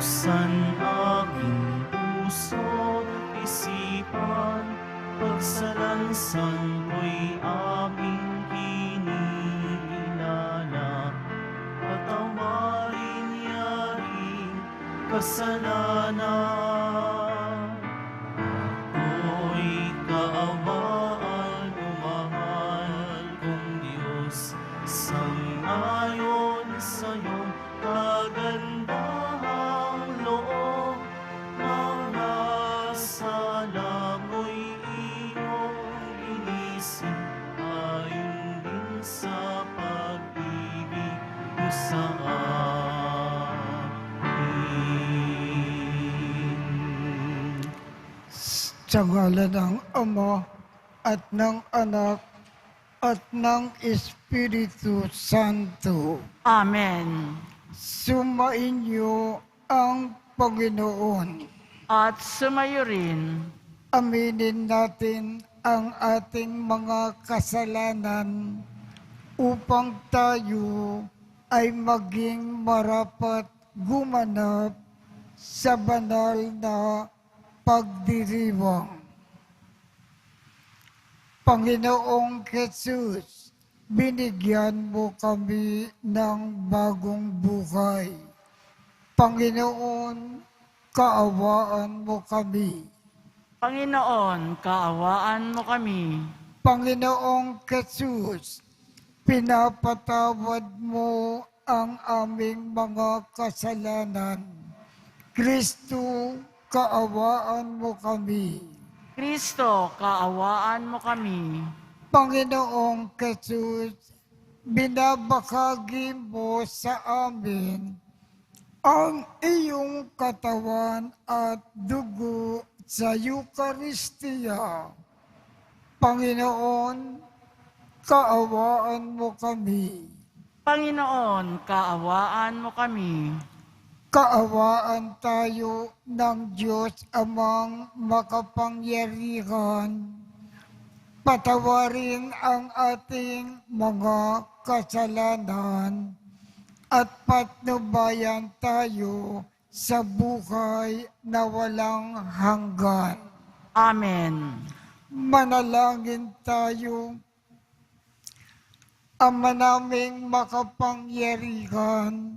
buksan aking puso, isipan, pagsalansan ko'y aming kinikilala. Patawarin yaring kasalanan. Ako'y kaawaan mo, mahal kong Diyos, sangayon sa iyong kagandahang loob. Mga sala mo'y iyong inisip, ayon din sa pag-ibig mo sa akin. Sa ngalan ng Ama at ng Anak at ng Espiritu Santo. Amen. Sumainyo ang Panginoon. At sumayo rin. Aminin natin ang ating mga kasalanan upang tayo ay maging marapat gumanap sa banal na pagdiriwang. Panginoong Jesus, binigyan mo kami ng bagong buhay. Panginoon, kaawaan mo kami. Panginoon, kaawaan mo kami. Panginoong Jesus, pinapatawad mo ang aming mga kasalanan. Kristo, kaawaan mo kami. Kristo, kaawaan mo kami. Panginoong Jesus, binabahagi mo sa amin ang iyong katawan at dugo sa Eucharistia. Panginoon, kaawaan mo kami. Panginoon, kaawaan mo kami. Kaawaan tayo ng Diyos Amang makapangyarihan. Patawarin ang ating mga kasalanan at patnubayan tayo sa buhay na walang hanggan. Amen. Manalangin tayo. Ama naming makapangyarihan,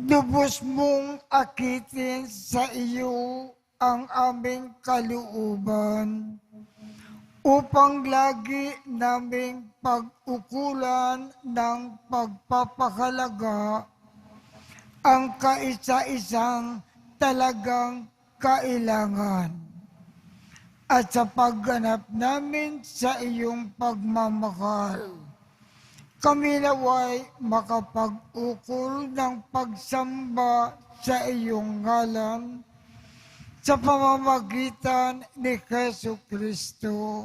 lubos mong akitin sa iyo ang aming kalooban upang lagi naming pag-ukulan ng pagpapahalaga ang kaisa-isang talagang kailangan at sa pagganap namin sa iyong pagmamahal. Kami naway makapag-ukol ng pagsamba sa iyong ngalan sa pamamagitan ni Jesu Kristo,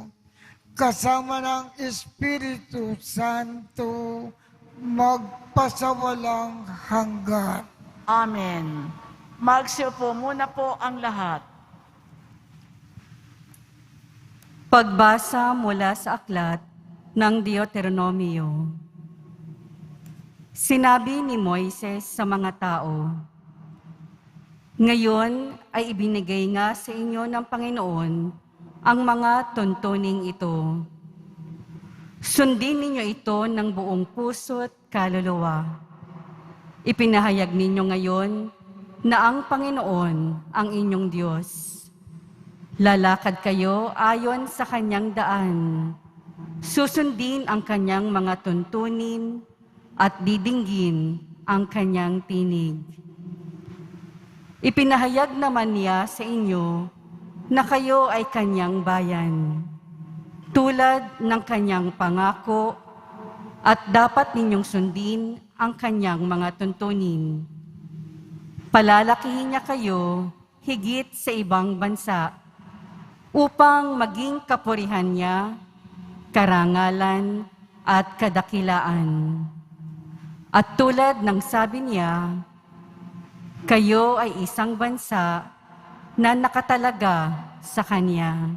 kasama ng Espiritu Santo, magpasawalang hanggan. Amen. Magsiupo muna po ang lahat. Pagbasa mula sa aklat ng Deuteronomio. Sinabi ni Moises sa mga tao, "Ngayon ay ibinigay nga sa inyo ng Panginoon ang mga tuntuning ito. Sundin ninyo ito ng buong puso't kaluluwa. Ipinahayag ninyo ngayon na ang Panginoon ang inyong Diyos. Lalakad kayo ayon sa kanyang daan. Susundin ang kanyang mga tuntunin at didinggin ang kanyang tinig. Ipinahayag naman niya sa inyo na kayo ay kanyang bayan, tulad ng kanyang pangako, at dapat ninyong sundin ang kanyang mga tuntunin. Palalakihin niya kayo higit sa ibang bansa upang maging kapurihan niya, karangalan at kadakilaan. At tulad ng sabi niya, kayo ay isang bansa na nakatalaga sa Kanya."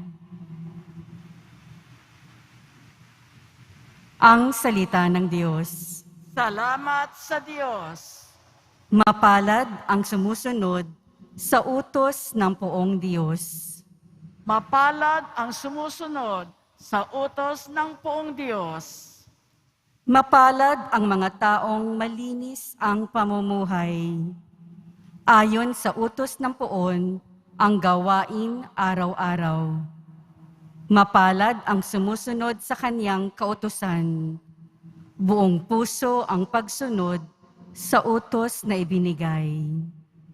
Ang salita ng Diyos. Salamat sa Diyos. Mapalad ang sumusunod sa utos ng poong Diyos. Mapalad ang sumusunod sa utos ng poong Diyos. Mapalad ang mga taong malinis ang pamumuhay. Ayon sa utos ng poon, ang gawain araw-araw. Mapalad ang sumusunod sa kanyang kautusan. Buong puso ang pagsunod sa utos na ibinigay.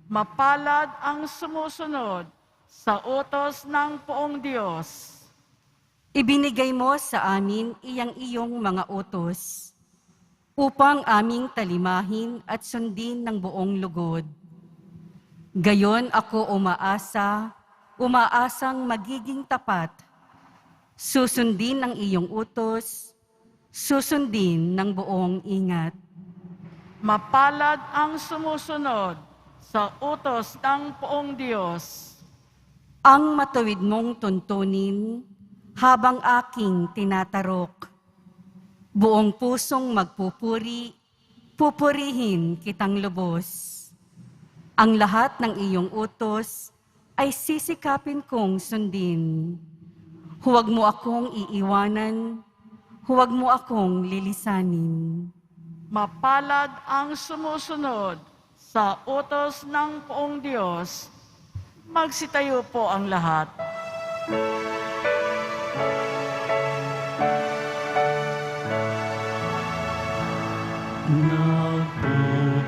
Mapalad ang sumusunod sa utos ng poong Diyos. Ibinigay mo sa amin iyong mga utos upang aming talimahin at sundin ng buong lugod. Gayon ako umaasang magiging tapat, susundin ang iyong utos, susundin ng buong ingat. Mapalad ang sumusunod sa utos ng poong Diyos. Ang matuwid mong tuntunin habang aking tinatarok. Buong pusong magpupuri, pupurihin kitang lubos. Ang lahat ng iyong utos ay sisikapin kong sundin. Huwag mo akong iiwanan, huwag mo akong lilisanin. Mapalad ang sumusunod sa utos ng poong Diyos. Magsitayo po ang lahat.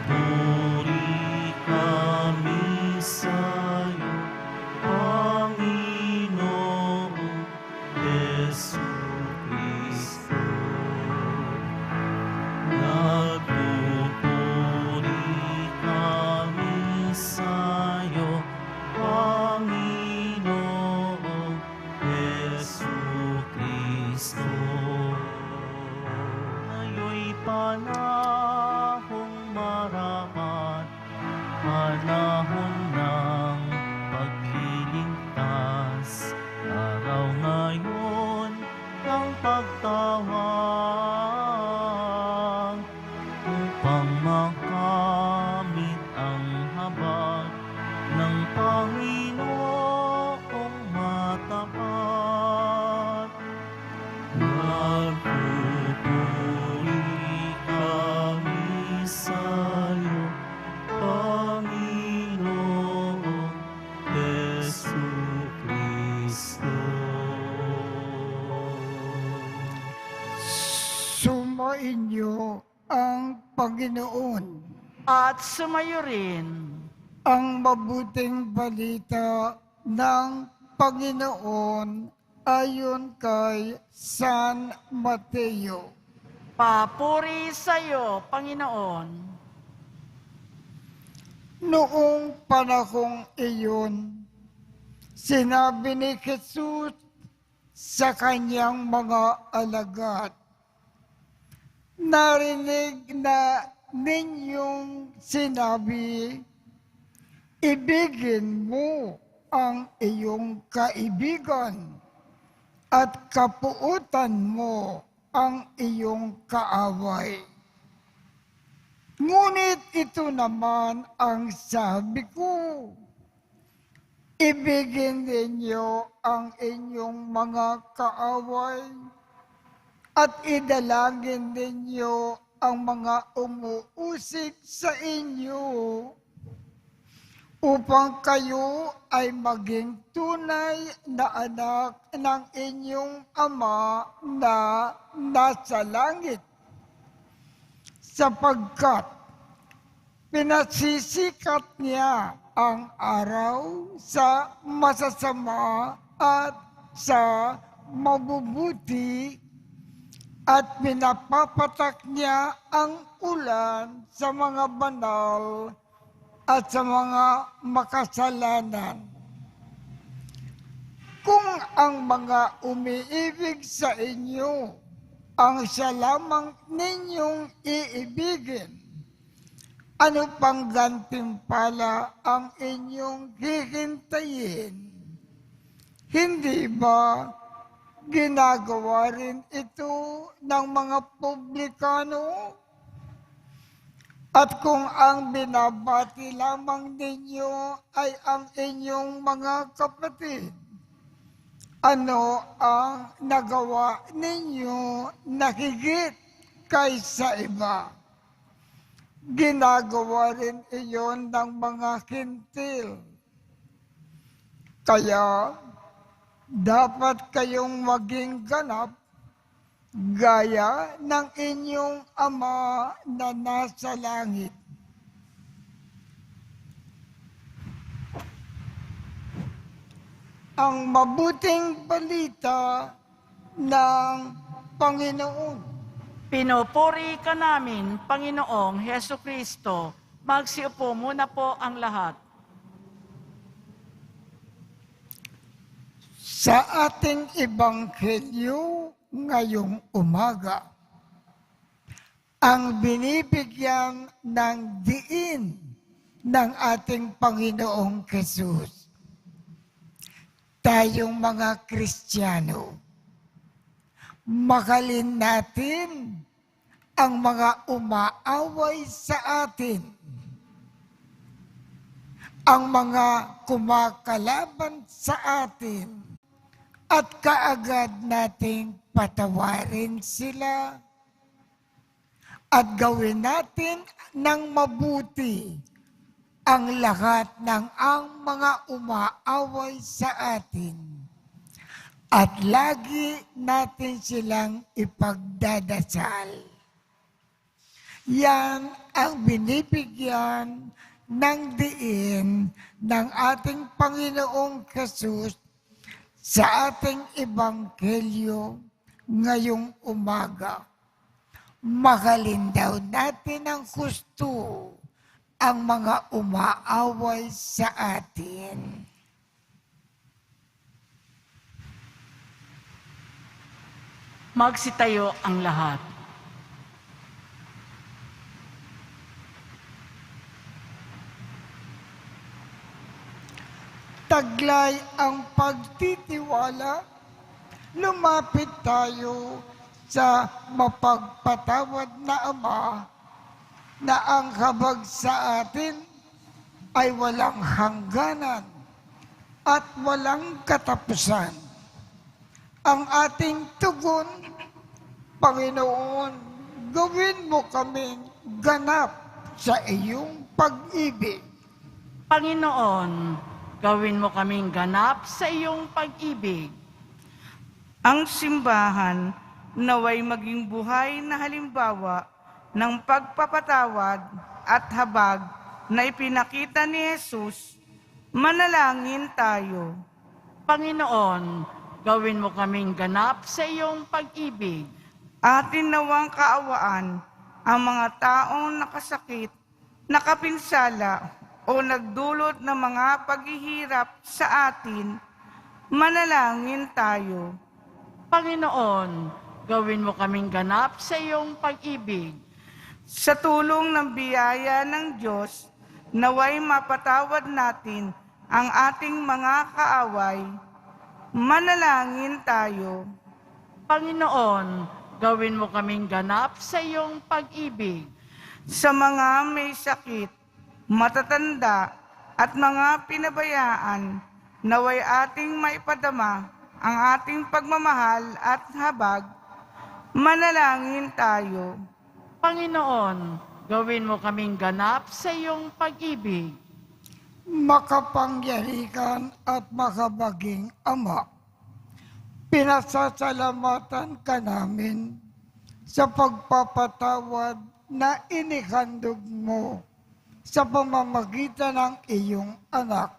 Nagpupuri kami sa'yo, Panginoong Jesucristo. Nagpupuri kami sa'yo, Panginoong Jesucristo. Ngayon'y panahong marapat, panahon ng pagliligtas, araw ngayon ng pagtawag, upang makamit ang habag ng Panginoong matapat. Nagpupuri kami sa'yo, Panginoong Jesucristo. Sumainyo ang Panginoon. At sumayo rin Ang mabuting balita ng Panginoon ayon kay San Mateo. papuri sa iyo, Panginoon. Noong panahong iyon, sinabi ni Jesus sa kanyang mga alagad, narinig na ninyong sinabi, ibigin mo ang iyong kaibigan at kapuutan mo ang iyong kaaway. Ngunit ito naman ang sabi ko, ibigin ninyo ang inyong mga kaaway at idalangin ninyo ang mga umuusig sa inyo upang kayo ay maging tunay na anak ng inyong Ama na nasa langit. Sapagkat pinasisikat niya ang araw sa masasama at sa mabubuti at pinapapatak niya ang ulan sa mga banal at sa mga makasalanan. Kung ang mga umiibig sa inyo ang siya lamang ninyong iibigin, ano pang gantimpala ang inyong hihintayin? Hindi ba ginagawa rin ito ng mga publikano? At kung ang binabati lamang ninyo ay ang inyong mga kapatid, ano ang nagawa ninyo na higit kaysa iba? Ginagawa rin iyon ng mga hintil. Kaya, dapat kayong maging ganap gaya ng inyong Ama na nasa langit. Ang mabuting balita ng Panginoon. Pinupuri ka namin, Panginoong Heso Kristo. Magsiupo muna po ang lahat. Sa ating ebanghelyo ngayong umaga, ang binibigyan ng diin ng ating Panginoong Jesus, tayong mga Kristiyano, mahalin natin ang mga umaaway sa atin, ang mga kumakalaban sa atin, at kaagad nating patawarin sila at gawin natin ng mabuti ang lahat ng ang mga umaaway sa atin at lagi natin silang ipagdadasal. Yan ang binibigyan ng diin ng ating Panginoong Jesus sa ating ebanghelyo ngayong umaga. Mahalin daw natin ng gusto ang mga umaaway sa atin. Magsitayo ang lahat. Taglay ang pagtitiwala, lumapit tayo sa mapagpatawad na Ama na ang habag sa atin ay walang hangganan at walang katapusan. Ang ating tugon, Panginoon, gawin mo kaming ganap sa iyong pag-ibig. Panginoon, gawin mo kaming ganap sa iyong pag-ibig. Ang simbahan naway maging buhay na halimbawa ng pagpapatawad at habag na ipinakita ni Jesus. Manalangin tayo. Panginoon, gawin mo kaming ganap sa iyong pag-ibig. Atin nawang kaawaan ang mga taong nakasakit, nakapinsala, o nagdulot ng mga paghihirap sa atin. Manalangin tayo. Panginoon, gawin mo kaming ganap sa iyong pag-ibig. Sa tulong ng biyaya ng Diyos, naway mapatawad natin ang ating mga kaaway. Manalangin tayo. Panginoon, gawin mo kaming ganap sa iyong pag-ibig. Sa mga may sakit, matatanda, at mga pinabayaan, naway ating maipadama ang ating pagmamahal at habag. Manalangin tayo. Panginoon, gawin mo kaming ganap sa iyong pag-ibig. Makapangyarihan at makabaging Ama, pinasasalamatan ka namin sa pagpapatawad na inihandog mo sa pamamagitan ng iyong anak.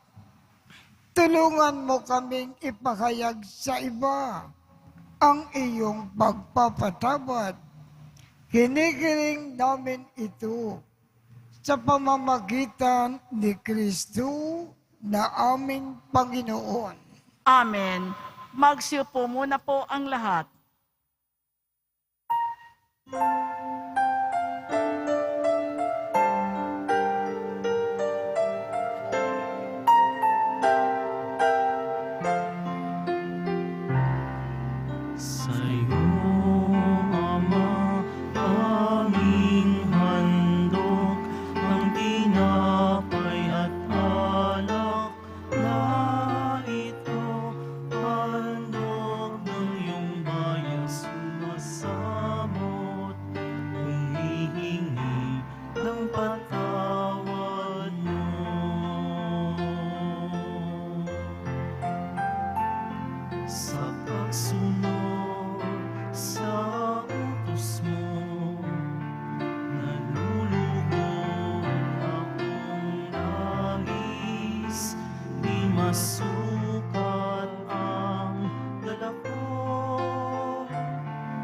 Tulungan mo kaming ipahayag sa iba ang iyong pagpapatawad. Hinihiling namin ito sa pamamagitan ni Kristo na aming Panginoon. Amen. Magsiupo muna po ang lahat. Sa'yo, Ama, aming handog sukat ang dala ko,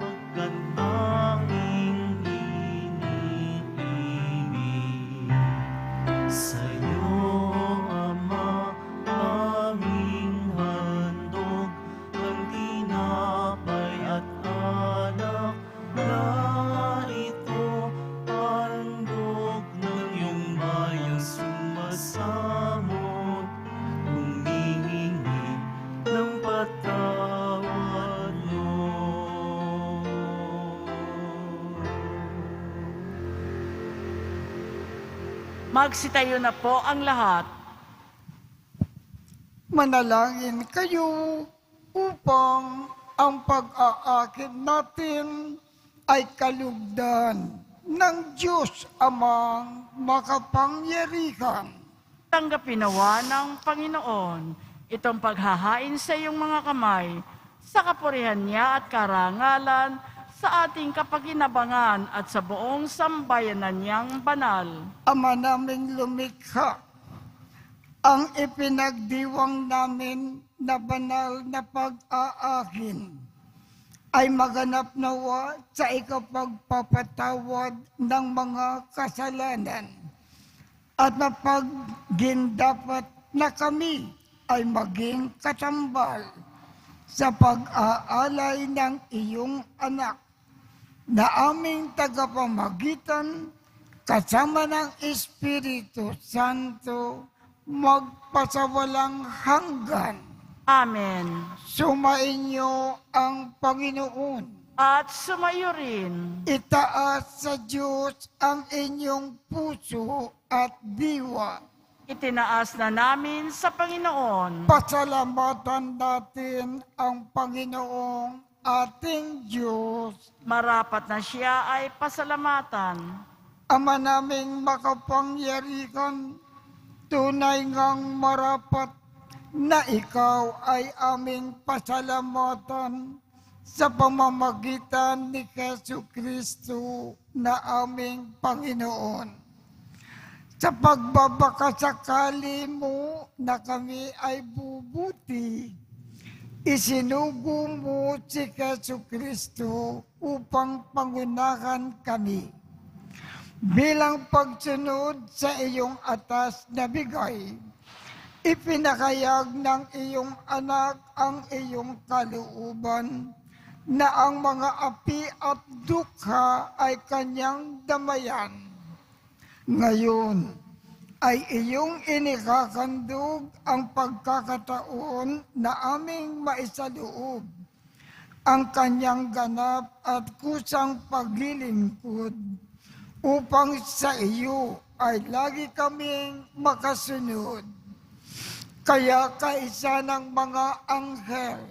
pagkananging iniibig. Sa'yo, Ama, aming handog ang tinapay at alak na ito, handog ng iyong bayang sumasamot, humihingi ng patawad mo. Magsitayo na po ang lahat. Manalangin kayo upang ang pag-aakit natin ay kalugdan ng Diyos Amang makapangyarihan. Tanggapin nawa ng Panginoon itong paghahain sa iyong mga kamay sa kapurihan niya at karangalan sa ating kapakinabangan at sa buong sambayanan niyang banal. Ama naming lumikha, ang ipinagdiwang namin na banal na pag-aakin ay maganap nawa sa ikapagpapatawad ng mga kasalanan at mapaggindapat na kami ay maging katambal sa pag-aalay ng iyong anak na aming tagapamagitan kasama ng Espiritu Santo magpasawalang hanggan. Amen. Sumainyo ang Panginoon. At sumayo rin. Itaas sa Diyos ang inyong puso at diwa. Itinaas na namin sa Panginoon. Pasalamatan natin ang Panginoong ating Diyos. Marapat na siya ay pasalamatan. Ama naming makapangyarihan, tunay ngang marapat na ikaw ay aming pasalamatan sa pamamagitan ni Jesucristo na aming Panginoon. Sa pagbabakasakali mo na kami ay bubuti, isinugo mo si Jesucristo upang pangunahan kami. Bilang pagsunod sa iyong atas na bigay, ipinakayag ng iyong anak ang iyong kalooban na ang mga api at dukha ay kanyang damayan. Ngayon ay iyong inikakandog ang pagkakataon na aming maisaloob ang kanyang ganap at kusang paglilingkod upang sa iyo ay lagi kaming makasunod. Kaya kaisa ng mga anghel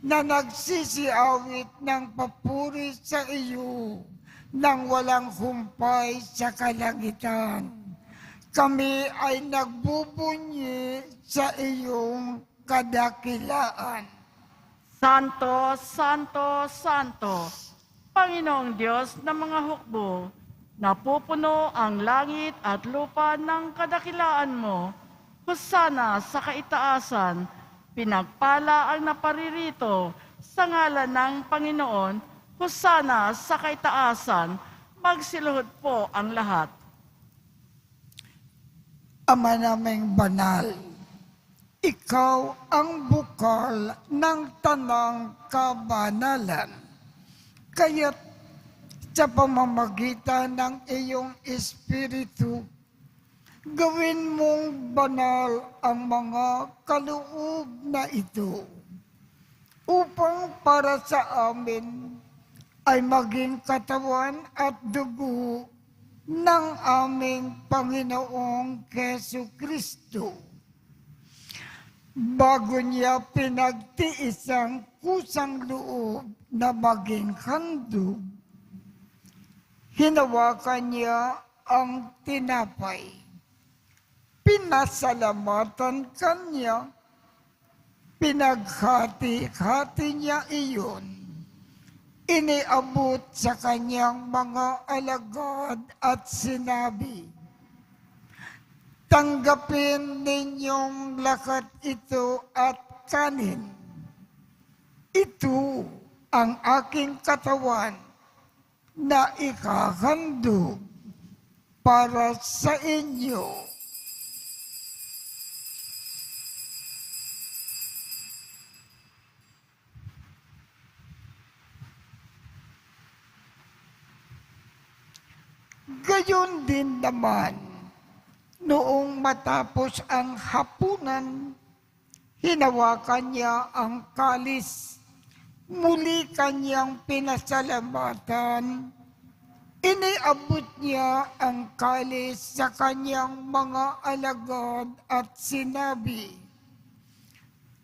na nagsisiawit ng papuri sa iyo nang walang humpay sa kalangitan, kami ay nagbubunyi sa iyong kadakilaan. Santo, Santo, Santo, Panginoong Diyos ng mga hukbo, napupuno ang langit at lupa ng kadakilaan mo. Hosana sa kaitaasan, pinagpala ang naparirito sa ngalan ng Panginoon. Hosana sa kaitaasan, magsiluhod po ang lahat. Ama naming banal, ikaw ang bukal ng tanang kabanalan. Kaya't sa pamamagitan ng iyong Espiritu, gawin mong banal ang mga kaloob na ito, upang para sa amin ay maging katawan at dugo ng aming Panginoong Jesucristo. Bago niya pinagtiis ang kusang loob na maging handog, hinawakan niya ang tinapay. Pinasalamatan kanya, pinaghati-hati niya iyon. Iniabot sa kanyang mga alagad at sinabi, tanggapin ninyong lakat ito at kanin. Ito ang aking katawan na ikahandog para sa inyo. Gayon din naman, noong matapos ang hapunan, hinawakan niya ang kalis, muli kanyang pinasalamatan, iniabot niya ang kalis sa kanyang mga alagad at sinabi,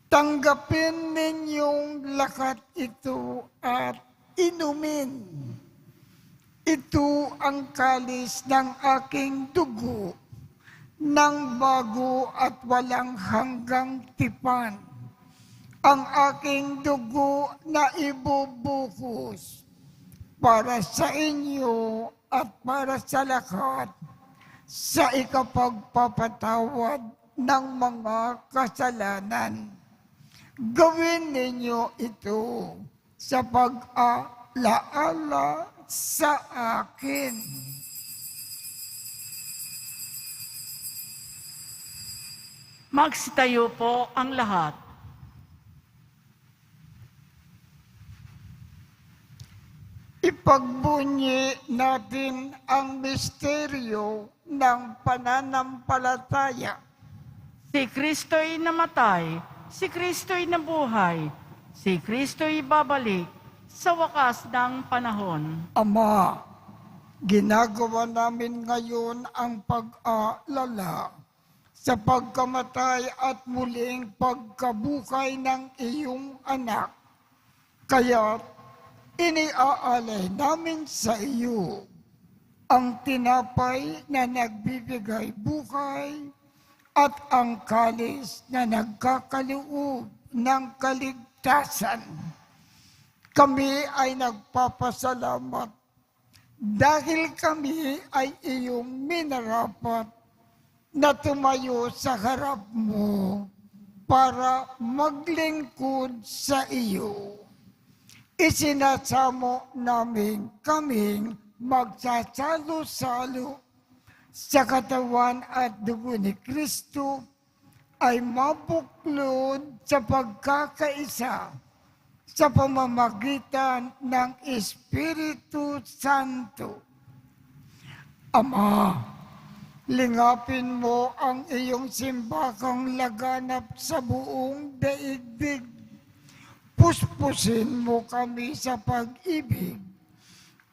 "Tanggapin ninyong lakat ito at inumin. Ito ang kalis ng aking dugo, ng bago at walang hanggang tipan. Ang aking dugo na ibubuhos para sa inyo at para sa lahat sa ikapagpapatawad ng mga kasalanan. Gawin ninyo ito sa pag-alaala sa akin." Magsitayo po ang lahat. Ipagbunyi natin ang misteryo ng pananampalataya. Si Kristo'y namatay, si Kristo'y nabuhay, si Kristo'y babalik sa wakas ng panahon. Ama, ginagawa namin ngayon ang pag-aalala sa pagkamatay at muling pagkabuhay ng iyong anak. Kaya iniaalay namin sa iyo ang tinapay na nagbibigay buhay at ang kalis na nagkakaloob ng kaligtasan. Kami ay nagpapasalamat dahil kami ay iyong minarapat na tumayo sa harap mo para maglingkod sa iyo. Isinasamo namin kaming magsasalo-salo sa katawan at dugo ni Kristo ay mabuklod sa pagkakaisa sa pamamagitan ng Espiritu Santo. Ama, lingapin mo ang iyong simbakang laganap sa buong daigdig. Puspusin mo kami sa pag-ibig,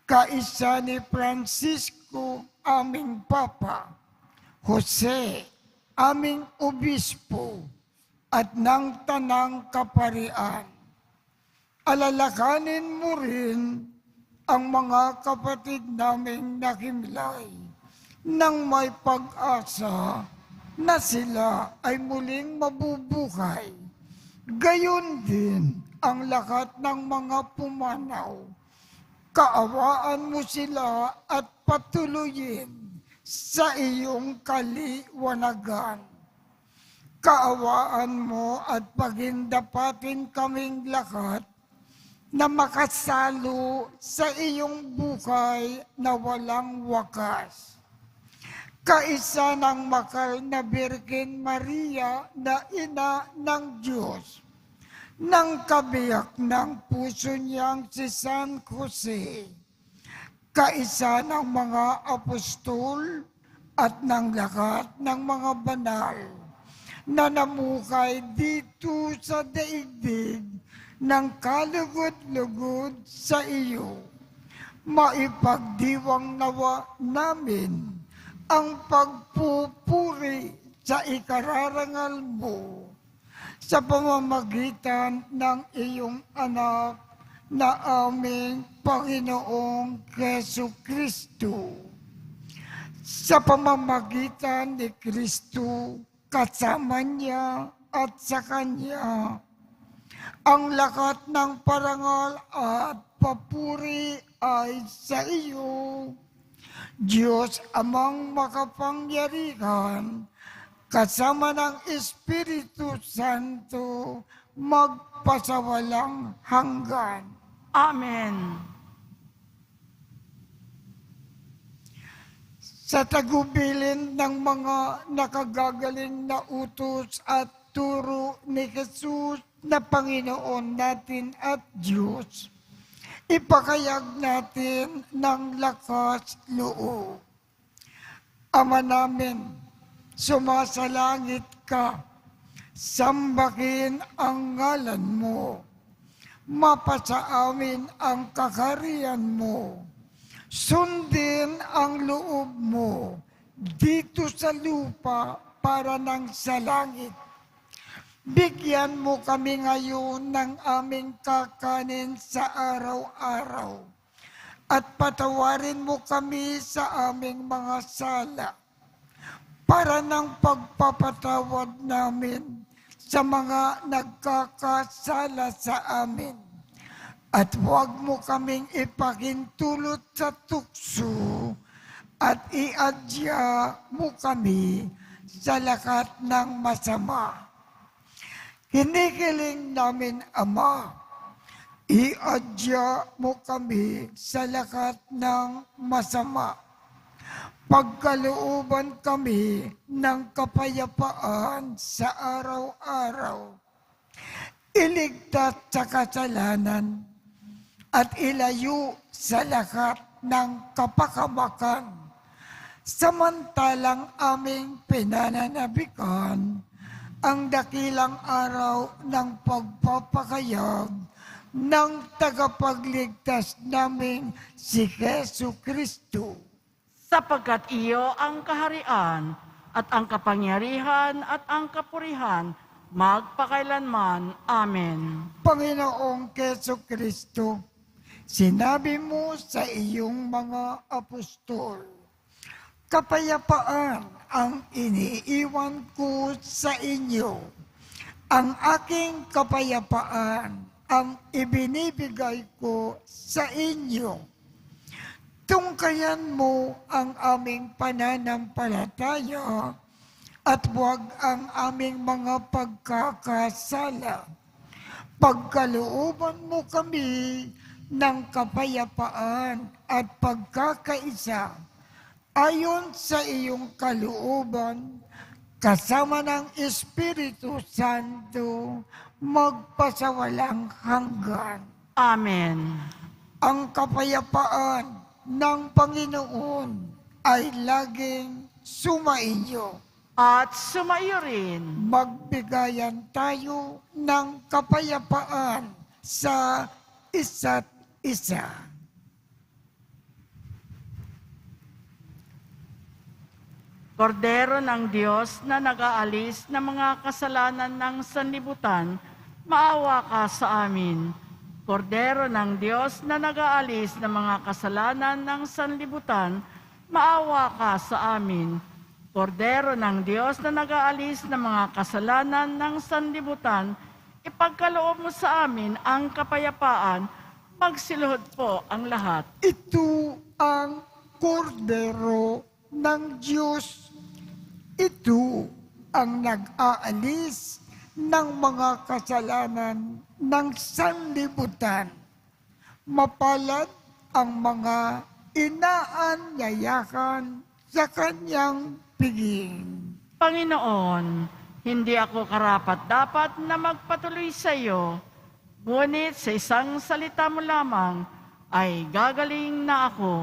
kaisa ni Francisco, aming Papa, Jose, aming Obispo, at ng Tanang Kaparian. Alalakanin mo rin ang mga kapatid naming nakimlay nang may pag-asa na sila ay muling mabubuhay. Gayon din ang lahat ng mga pumanaw. Kaawaan mo sila at patuloyin sa iyong kaliwanagan. Kaawaan mo at pagindapatin kaming lahat na makasalo sa iyong buhay na walang wakas. Kaisa ng makal na Birhen Maria na ina ng Diyos, ng kabiyak ng puso niyang si San Jose, kaisa ng mga apostol at ng lahat ng mga banal na namuhay dito sa daigdig ng kalugod-lugod sa iyo. Maipagdiwang nawa namin ang pagpupuri sa ikararangal mo sa pamamagitan ng iyong anak na aming Panginoong Jesucristo. Sa pamamagitan ni Kristo, kasama niya at sa Kanya, ang lahat ng parangal at papuri ay sa iyo, Diyos Amang makapangyarihan, kasama ng Espiritu Santo, magpasawalang hanggan. Amen. Sa tagubilin ng mga nakagagaling na utos at turo ni Jesus na Panginoon natin at Diyos, ipakayag natin ng lakas loob. Ama namin, sumasalangit ka, sambahin ang ngalan mo, mapasa amin ang kakarian mo, sundin ang loob mo dito sa lupa para nang sa langit. Bigyan mo kami ngayon ng aming kakanin sa araw-araw at patawarin mo kami sa aming mga sala para ng pagpapatawad namin sa mga nagkakasala sa amin. At huwag mo kaming ipakintulot sa tukso at iadya mo kami sa lahat ng masama. Hinihiling namin, Ama, iadya mo kami sa lahat ng masama. Pagkalooban kami ng kapayapaan sa araw-araw. Iligtas sa kasalanan at ilayo sa lahat ng kapakamakan. Samantalang aming pinananabikan ang dakilang araw ng pagpapakayag ng tagapagligtas naming si Jesu Kristo. Sapagkat iyo ang kaharian at ang kapangyarihan at ang kapurihan magpakailanman. Amen. Panginoong Jesu Kristo, sinabi mo sa iyong mga apostol, kapayapaan ang iniiwan ko sa inyo. Ang aking kapayapaan ang ibinibigay ko sa inyo. Tungkayan mo ang aming pananampalataya at huwag ang aming mga pagkakasala. Pagkalooban mo kami ng kapayapaan at pagkakaisa ayon sa iyong kalooban, kasama ng Espiritu Santo, magpasawalang hanggan. Amen. Ang kapayapaan ng Panginoon ay laging sumainyo. At sumaiyo rin. Magbigayan tayo ng kapayapaan sa isa't isa. Kordero ng Diyos na nag-aalis ng mga kasalanan ng sanlibutan, maawa ka sa amin. Kordero ng Diyos na nag-aalis ng mga kasalanan ng sanlibutan, maawa ka sa amin. Kordero ng Diyos na nag-aalis ng mga kasalanan ng sanlibutan, ipagkaloob mo sa amin ang kapayapaan, magsiluhod po ang lahat. Ito ang kordero ng Diyos. Ito ang nag-aalis ng mga kasalanan ng sanlibutan. Mapalad ang mga inaanyayahan sa kanyang piging. Panginoon, hindi ako karapat-dapat na magpatuloy sa iyo, ngunit sa isang salita mo lamang ay gagaling na ako.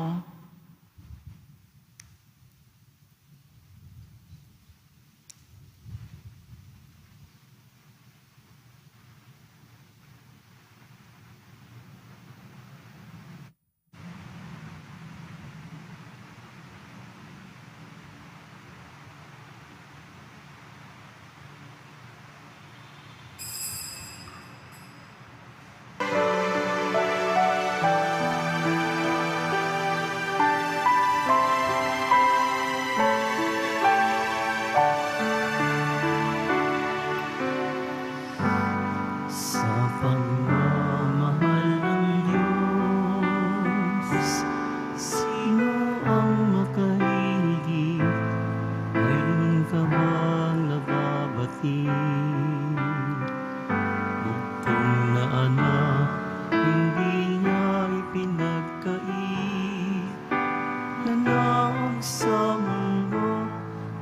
Sa pagmamahal ng Diyos, sino ang makahilig? Mayroon ka bang Bugtong na anak, hindi niya ipinagkait, nanawag sa mundo,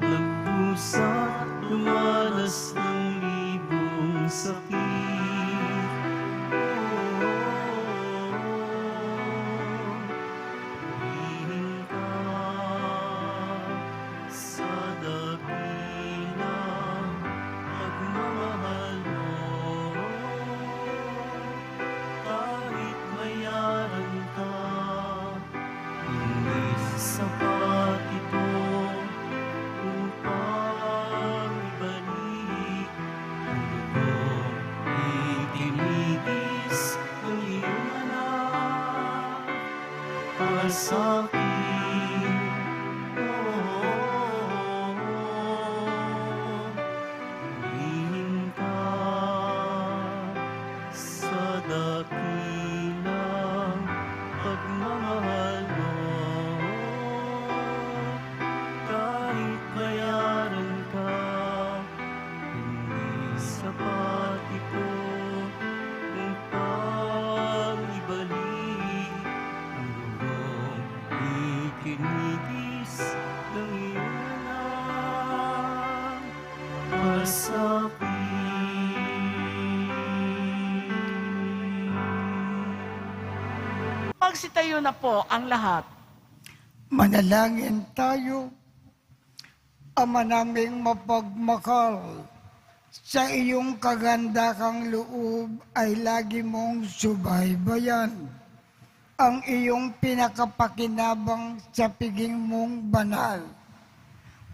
nagpusat, lumalas ng libong sakit. Hihing ka sa dakilang pagmamahal mo, kahit mayaran ka, hindi sapat ito upang ibalik ang lubong itinigis ng iyong anak para sa akin. Hihing ka sa dakilang pagmamahal mo, kahit bayaran ka, hindi sapat ito upang ibalik ang lubong ikinigis ng iyong anak para sa akin. Magsitayo na po ang lahat. Manalangin tayo. Ama naming mapagmakal, sa iyong kagandakang loob ay lagi mong subaybayan ang iyong pinakapakinabang sa piging mong banal,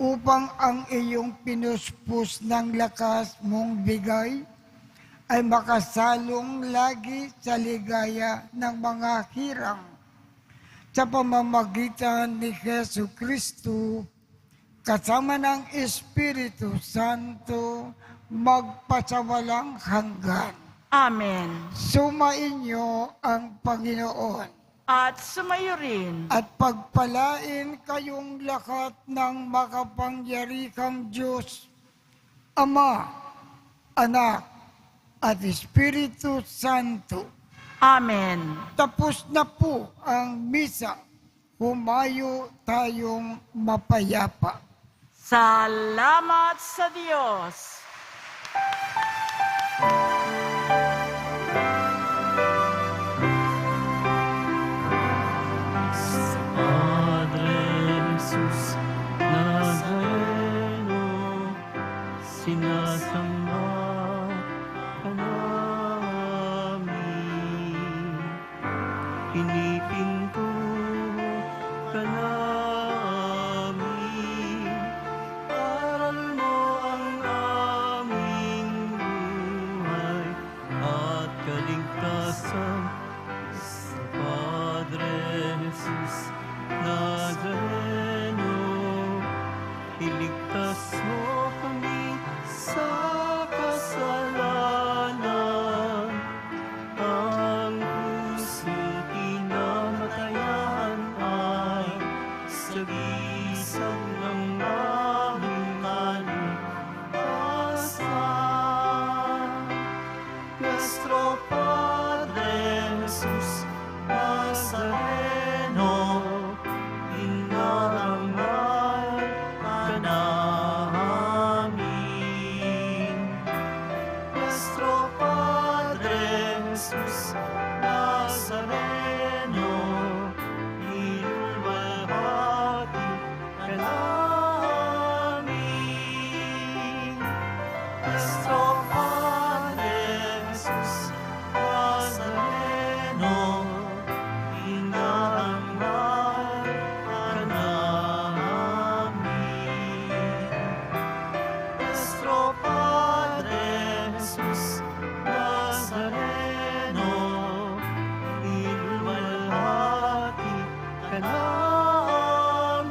upang ang iyong pinuspos ng lakas mong bigay ay makasalong lagi sa ligaya ng mga hirang, sa pamamagitan ni Jesu Kristo, kasama ng Espiritu Santo, magpasawalang hanggan. Amen. Sumainyo ang Panginoon At sumayo rin. at pagpalain kayong lahat ng makapangyarihang Diyos, Ama, Anak, at Espiritu Santo. Amen. Tapos na po ang misa. Humayo tayong mapayapa. Salamat sa Diyos. Sa Padre Jesus Nazareno, sinasamba ka namin. Pinipin